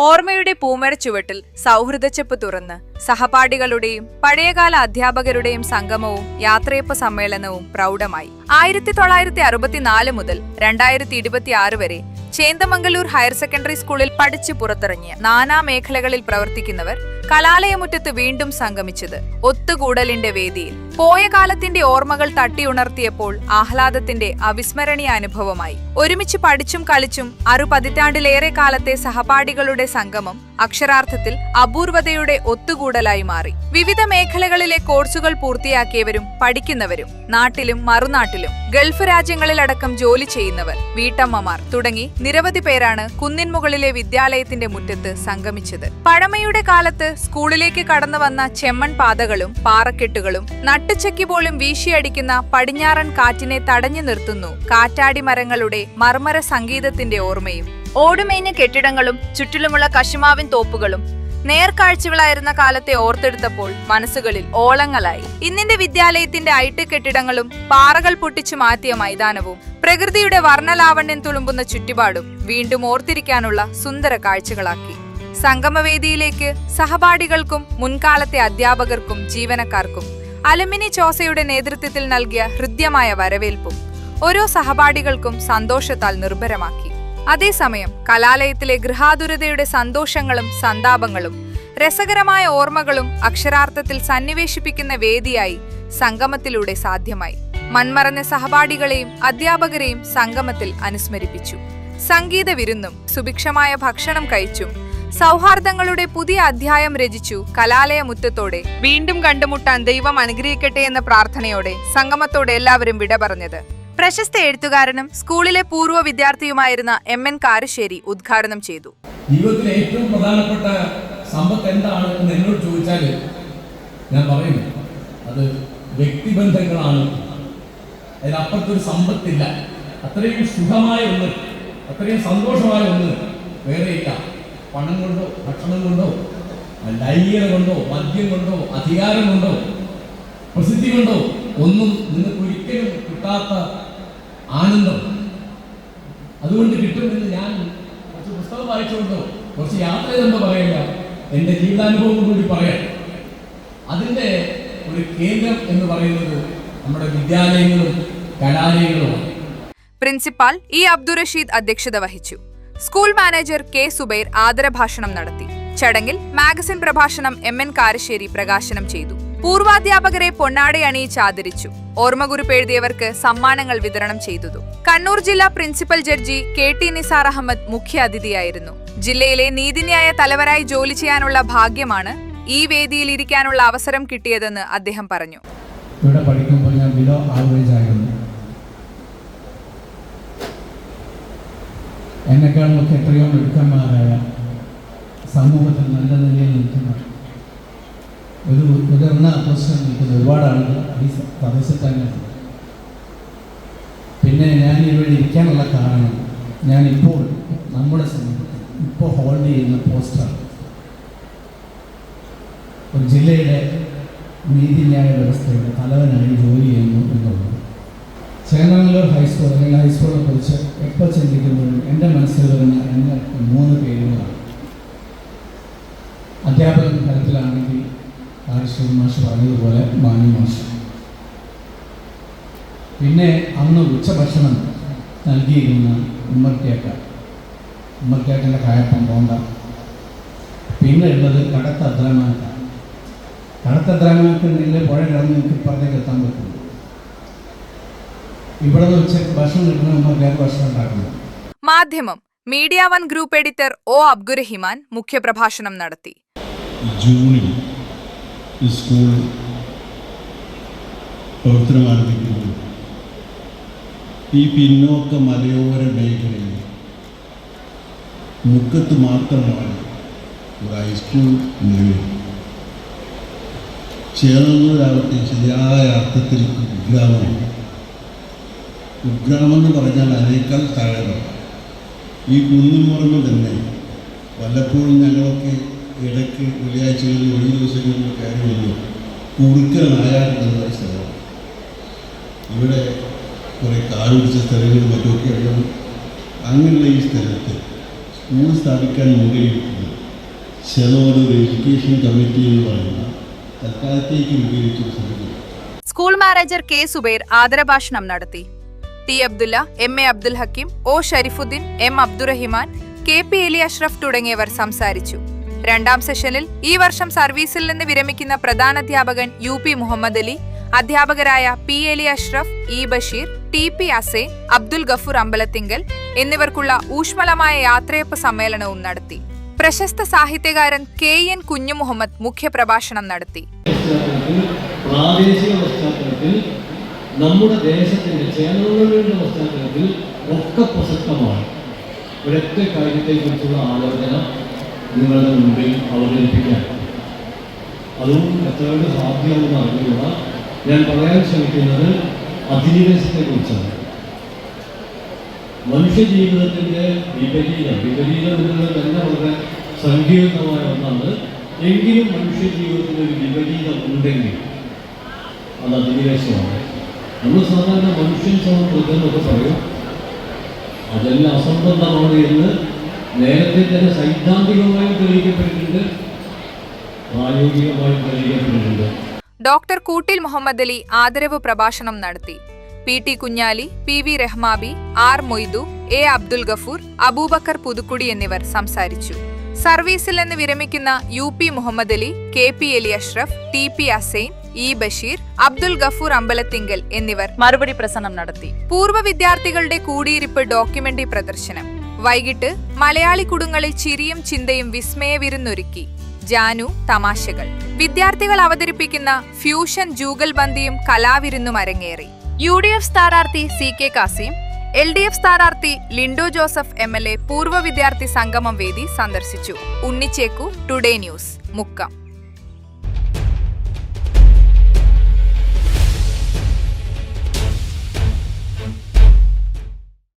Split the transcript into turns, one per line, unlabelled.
ഓർമ്മയുടെ പൂമരച്ചുവട്ടിൽ സൗഹൃദച്ചെപ്പ് തുറന്ന് സഹപാഠികളുടെയും പഴയകാല അധ്യാപകരുടെയും സംഗമവും യാത്രയപ്പ് സമ്മേളനവും പ്രൗഢമായി. 1964 മുതൽ 2026 വരെ ചേന്ദമംഗലൂർ ഹയർ സെക്കൻഡറി സ്കൂളിൽ പഠിച്ചു പുറത്തിറങ്ങിയ നാനാ മേഖലകളിൽ പ്രവർത്തിക്കുന്നവർ കലാലയമുറ്റത്ത് വീണ്ടും സംഗമിച്ചത് ഒത്തുകൂടലിന്റെ വേദിയിൽ. പോയ കാലത്തിന്റെ ഓർമ്മകൾ തട്ടിയുണർത്തിയപ്പോൾ ആഹ്ലാദത്തിന്റെ അവിസ്മരണീയ അനുഭവമായി. ഒരുമിച്ച് പഠിച്ചും കളിച്ചും 6 പതിറ്റാണ്ടിലേറെ കാലത്തെ സഹപാഠികളുടെ സംഗമം അക്ഷരാർത്ഥത്തിൽ അപൂർവതയുടെ ഒത്തുകൂടലായി മാറി. വിവിധ മേഖലകളിലെ കോഴ്സുകൾ പൂർത്തിയാക്കിയവരും പഠിക്കുന്നവരും നാട്ടിലും മറുനാട്ടിലും ഗൾഫ് രാജ്യങ്ങളിലടക്കം ജോലി ചെയ്യുന്നവർ, വീട്ടമ്മമാർ തുടങ്ങി നിരവധി പേരാണ് കുന്നിൻമുകളിലെ വിദ്യാലയത്തിന്റെ മുറ്റത്ത് സംഗമിച്ചത്. പഴമയുടെ കാലത്ത് സ്കൂളിലേക്ക് കടന്നു വന്ന ചെമ്മൺ പാതകളും പാറക്കെട്ടുകളും നട്ടുച്ചയ്ക്ക് പോലും വീശിയടിക്കുന്ന പടിഞ്ഞാറൻ കാറ്റിനെ തടഞ്ഞു നിർത്തുന്നു കാറ്റാടി മരങ്ങളുടെ മർമര സംഗീതത്തിന്റെ ഓർമ്മയും. ഓടുമേഞ്ഞ കെട്ടിടങ്ങളും ചുറ്റിലുമുള്ള കശുമാവിൻ തോപ്പുകളും നേർക്കാഴ്ചകളായിരുന്ന കാലത്തെ ഓർത്തെടുത്തപ്പോൾ മനസ്സുകളിൽ ഓളങ്ങളായി. ഇന്നിന്റെ വിദ്യാലയത്തിന്റെ ഐട്ട് കെട്ടിടങ്ങളും പാറകൾ പൊട്ടിച്ചു മാറ്റിയ മൈതാനവും പ്രകൃതിയുടെ വർണ്ണലാവണ്യം തുളുമ്പുന്ന ചുറ്റുപാടും വീണ്ടും ഓർത്തിരിക്കാനുള്ള സുന്ദര കാഴ്ചകളാക്കി. സംഗമവേദിയിലേക്ക് സഹപാഠികൾക്കും മുൻകാലത്തെ അധ്യാപകർക്കും ജീവനക്കാർക്കും അലുമിനി ചോസയുടെ നേതൃത്വത്തിൽ നൽകിയ ഹൃദ്യമായ വരവേൽപ്പും ഓരോ സഹപാഠികൾക്കും സന്തോഷത്താൽ നിർഭരമാക്കി. അതേസമയം കലാലയത്തിലെ ഗൃഹാതുരതയുടെ സന്തോഷങ്ങളും സന്താപങ്ങളും രസകരമായ ഓർമ്മകളും അക്ഷരാർത്ഥത്തിൽ സന്നിവേശിപ്പിക്കുന്ന വേദിയായി സംഗമത്തിലൂടെ സാധ്യമായി. മൺമറഞ്ഞ സഹപാഠികളെയും അധ്യാപകരെയും സംഗമത്തിൽ അനുസ്മരിപ്പിച്ചു. സംഗീത വിരുന്നും സുഭിക്ഷമായ ഭക്ഷണം കഴിച്ചും സൗഹാർദ്ദങ്ങളുടെ പുതിയ അധ്യായം രചിച്ചു. കലാലയ മുറ്റത്തോടെ വീണ്ടും കണ്ടുമുട്ടാൻ ദൈവം അനുഗ്രഹിക്കട്ടെ എന്ന പ്രാർത്ഥനയോടെ സംഗമത്തോടെ എല്ലാവരും വിട പറഞ്ഞത് പ്രശസ്ത എഴുത്തുകാരനും സ്കൂളിലെ പൂർവ്വ വിദ്യാർത്ഥിയുമായിരുന്ന MN കാരശ്ശേരി ഉദ്ഘാടനം ചെയ്തു.
ജീവിതത്തിലെ ഏറ്റവും പ്രധാനപ്പെട്ട സമ്പത്ത് എന്താണ് എന്ന് എന്നോട് ചോദിച്ചാൽ ഞാൻ പറയുന്നു, അത് വ്യക്തിബന്ധങ്ങളാണ്. അതിനപ്പുറത്തൊരു സമ്പത്തില്ല. അത്രയും സുഖമായ ഒന്ന്, അത്രയും സന്തോഷമായ ഒന്ന് വേറെയില്ല. പണം കൊണ്ടോ ഭക്ഷണം കൊണ്ടോ ലൈംഗികത കൊണ്ടോ മദ്യം കൊണ്ടോ അധികാരം കൊണ്ടോ പ്രസിദ്ധി കൊണ്ടോ ഒന്നും നിങ്ങൾക്ക് ഒരിക്കലും കിട്ടാത്ത ആനന്ദം അതുകൊണ്ട് കിട്ടുമെന്ന് ഞാൻ കുറച്ച് പുസ്തകം വായിച്ചുകൊണ്ടോ കുറച്ച് യാത്ര ചെയ്തെന്തോ പറയില്ല, എൻ്റെ ജീവിതാനുഭവം കൂടി പറയാം. അതിൻ്റെ ഒരു കേന്ദ്രം എന്ന് പറയുന്നത് നമ്മുടെ വിദ്യാലയങ്ങളും കലാലയങ്ങളുമാണ്.
Principal E. അബ്ദുൾ റഷീദ് അധ്യക്ഷത വഹിച്ചു. School manager K. സുബൈർ ആദരഭാഷണം നടത്തി. ചടങ്ങിൽ മാഗസിൻ പ്രഭാഷണം MN കാരശ്ശേരി പ്രകാശനം ചെയ്തു. പൂർവാധ്യാപകരെ പൊന്നാടയണിയിച്ച് ആദരിച്ചു. ഓർമ്മകുറിപ്പ് എഴുതിയവർക്ക് സമ്മാനങ്ങൾ വിതരണം ചെയ്തു. കണ്ണൂർ ജില്ലാ principal judge KT Nisar Ahammed മുഖ്യ അതിഥിയായിരുന്നു. ജില്ലയിലെ നീതിന്യായ തലവരായി ജോലി ചെയ്യാനുള്ള ഭാഗ്യമാണ് ഈ വേദിയിൽ ഇരിക്കാനുള്ള അവസരം കിട്ടിയതെന്ന് അദ്ദേഹം പറഞ്ഞു.
ഇവിടെ പഠിക്കുമ്പോൾ ഞാൻ ബിലോ ആവറേജ് ആയിരുന്നു. എന്നെക്കാളുമൊക്കെ എത്രയോ മിടുക്കന്മാരായ സമൂഹത്തിൽ നല്ല നിലയിൽ നിൽക്കുന്ന ഒരു മുതിർന്ന പൊസിഷൻ നിൽക്കുന്ന ഒരുപാട് ആളുകൾ ഈ സദസ്സിൽ തന്നെ. പിന്നെ ഞാൻ ഇവിടെ ഇരിക്കാനുള്ള കാരണം ഞാനിപ്പോൾ നമ്മുടെ സമൂഹത്തിൽ ഇപ്പോൾ ഹോൾഡ് ചെയ്യുന്ന പോസ്റ്റർ ഒരു ജില്ലയുടെ നീതിന്യായ വ്യവസ്ഥയുടെ തലവനായി ജോലി ചെയ്യുന്നു എന്നുള്ളത്. ചേന്ദമംഗലൂർ ഹൈസ്കൂൾ അല്ലെങ്കിൽ ഹൈസ്കൂളിനെ കുറിച്ച് എപ്പോൾ ചിന്തിക്കുമ്പോഴും എൻ്റെ മനസ്സിൽ വരുന്ന എൻ്റെ 3 പേരുകളാണ്. അധ്യാപകൻ തലത്തിലാണെങ്കിൽ കാരശ്ശേരി മാഷ് പറഞ്ഞതുപോലെ മാണി മാഷ്. പിന്നെ അന്ന് ഉച്ചഭക്ഷണം നൽകിയിരുന്ന ഉമ്മർക്കേക്കൻ്റെ കായപ്പം പോണ്ട. പിന്നെ ഉള്ളത് കടത്ത അദ്രാമാക്ക. കടത്ത അദ്രാമാക്കുണ്ടെങ്കിൽ പുഴ കിടന്ന് എനിക്ക് ഇപ്പുറത്തേക്ക് എത്താൻ പറ്റും. ഇവിടെ നിന്ന് ഉച്ചയ്ക്ക് ഭക്ഷണം കിട്ടുന്ന ഉമ്മർക്കേക്ക് ഭക്ഷണം ഉണ്ടാക്കുന്നു.
മാധ്യമം media one group editor O. Abdurahiman മുഖ്യപ്രഭാഷണം നടത്തി.
ജൂണിൽ സ്കൂൾ പ്രവർത്തനം ആരംഭിക്കുമ്പോൾ ഈ പിന്നോക്ക മലയോര മേഖലയിൽ മുക്കത്ത് മാത്രമാണ് ഒരു ഹൈസ്കൂൾ നിലവിൽ. ചേർന്നൂരാവട്ടെ ശരിയായ അർത്ഥത്തിൽ കുഗ്രാമമാണ്. കുഗ്രാമം എന്ന് പറഞ്ഞാൽ അതിനേക്കാൾ താഴെ. ഈ കുന്നിൻമുറമ തന്നെ വല്ലപ്പോഴും ഞങ്ങളൊക്കെ ഇടയ്ക്ക് വെള്ളിയാഴ്ചകളിൽ ഒഴിവ് ദിവസങ്ങളിൽ കയറി വന്നു കുറുക്കൽ നായാറുള്ള സ്ഥലമാണ്. ഇവിടെ കുറേ കാടുപിടിച്ച സ്ഥലങ്ങളും മറ്റുമൊക്കെ ഉള്ളത്. അങ്ങനെയുള്ള ഈ സ്ഥലത്ത് സ്കൂൾ സ്ഥാപിക്കാൻ മുൻകൈ എടുക്കുന്നത് ഒരു എഡ്യൂക്കേഷൻ കമ്മിറ്റി എന്ന് പറയുന്ന തൽക്കാലത്തേക്ക് രൂപീകരിച്ചു ശ്രമിക്കുന്നു.
സ്കൂൾ മാനേജർ കെ സുബൈർ ആദരഭാഷണം നടത്തി. T Abdulla, M A Abdul Hakeem, O Sharifuddin, M Abdurahiman, K P Eli Ashraf തുടങ്ങിയവർ സംസാരിച്ചു. രണ്ടാം സെഷനിൽ ഈ വർഷം സർവീസിൽ നിന്ന് വിരമിക്കുന്ന പ്രധാനാധ്യാപകൻ യു പി മുഹമ്മദ് അലി, അധ്യാപകരായ P Eli Ashraf, E Basheer, T P Asain, Abdul Gafoor Ambalathinkal എന്നിവർക്കുള്ള ഊഷ്മളമായ യാത്രയപ്പ് സമ്മേളനവും നടത്തി. പ്രശസ്ത സാഹിത്യകാരൻ കെ എൻ കുഞ്ഞു മുഹമ്മദ് മുഖ്യപ്രഭാഷണം നടത്തി.
പ്രാദേശിക പശ്ചാത്തലത്തിൽ നമ്മുടെ ദേശത്തിന്റെ ചേനകളുടെ പശ്ചാത്തലത്തിൽ ഒക്കെ പ്രസക്തമാണ്. ഒരൊറ്റ കാര്യത്തെക്കുറിച്ചുള്ള ആലോചന നിങ്ങളുടെ മുമ്പിൽ അവതരിപ്പിക്കാൻ അതും എത്രയോട് സാധ്യമെന്ന് അറിഞ്ഞുള്ള ഞാൻ പറയാൻ ശ്രമിക്കുന്നത് അധിനിവേശത്തെക്കുറിച്ചാണ്. മനുഷ്യജീവിതത്തിൻ്റെ വിപരീതം എന്നുള്ളത് തന്നെ വളരെ സങ്കീർണമായ ഒന്നാണ്. എങ്കിലും മനുഷ്യജീവിതത്തിൻ്റെ ഒരു വിപരീതം ഉണ്ടെങ്കിൽ അത് അധിനിവേശമാണ്. നമ്മൾ സാധാരണ മനുഷ്യൻ സമൃദ്ധെന്നൊക്കെ പറയും. അതെല്ലാം അസംബന്ധമാണ് എന്ന് നേരത്തെ തന്നെ സൈദ്ധാന്തികമായും തെളിയിക്കപ്പെട്ടിട്ടുണ്ട്, പ്രായോഗികമായും തെളിയിക്കപ്പെട്ടിട്ടുണ്ട്.
ഡോക്ടർ കൂട്ടിൽ മുഹമ്മദ് അലി ആദരവ് പ്രഭാഷണം നടത്തി. P T Kunjali, P V Rahmabi, R Moidu, A Abdul Gafoor, Abubakar Puthukkudi എന്നിവർ സംസാരിച്ചു. സർവീസിൽ നിന്ന് വിരമിക്കുന്ന U P Muhammad Ali, K P Eli Ashraf, T P Asain, E Basheer, Abdul Gafoor Ambalathinkal എന്നിവർ മറുപടി പ്രസംഗം നടത്തി. പൂർവ്വ വിദ്യാർത്ഥികളുടെ കൂടിയിരിപ്പ് ഡോക്യുമെന്ററി പ്രദർശനം. വൈകിട്ട് മലയാളി കുടുംബങ്ങളിൽ ചിരിയും ചിന്തയും വിസ്മയ വിരുന്നൊരുക്കി. ജാനു തമാശകൾ. വിദ്യാർത്ഥികൾ അവതരിപ്പിക്കുന്ന ഫ്യൂഷൻ ജൂഗൽബന്ദിയും കലാവിരുന്നും അരങ്ങേറി. UDF സ്ഥാനാർത്ഥി CK കാസിം, LDF സ്ഥാനാർത്ഥി ലിൻഡോ ജോസഫ് MLA പൂർവ്വ വിദ്യാർത്ഥി സംഗമം വേദി സന്ദർശിച്ചു. Unnichekku, today news, Mukkam.